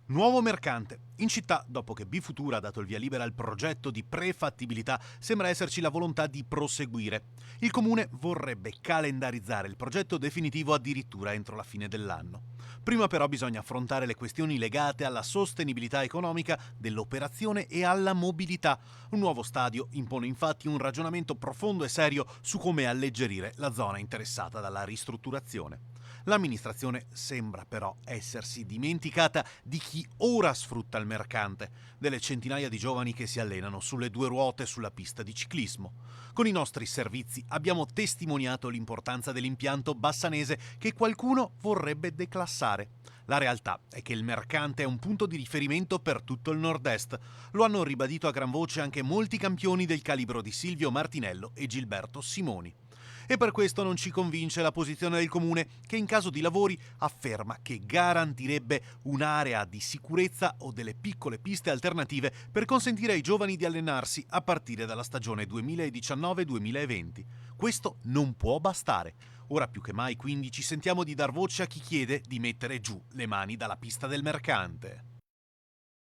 Nuovo mercante. In città, dopo che Bifutura ha dato il via libera al progetto di prefattibilità, sembra esserci la volontà di proseguire. Il comune vorrebbe calendarizzare il progetto definitivo addirittura entro la fine dell'anno. Prima però bisogna affrontare le questioni legate alla sostenibilità economica dell'operazione e alla mobilità. Un nuovo stadio impone infatti un ragionamento profondo e serio su come alleggerire la zona interessata dalla ristrutturazione. L'amministrazione sembra però essersi dimenticata di chi ora sfrutta il mercante, delle centinaia di giovani che si allenano sulle due ruote sulla pista di ciclismo. Con i nostri servizi abbiamo testimoniato l'importanza dell'impianto bassanese che qualcuno vorrebbe declassare. La realtà è che il mercante è un punto di riferimento per tutto il nord-est. Lo hanno ribadito a gran voce anche molti campioni del calibro di Silvio Martinello e Gilberto Simoni. E per questo non ci convince la posizione del comune che in caso di lavori afferma che garantirebbe un'area di sicurezza o delle piccole piste alternative per consentire ai giovani di allenarsi a partire dalla stagione 2019-2020. Questo non può bastare. Ora più che mai quindi ci sentiamo di dar voce a chi chiede di mettere giù le mani dalla pista del mercante.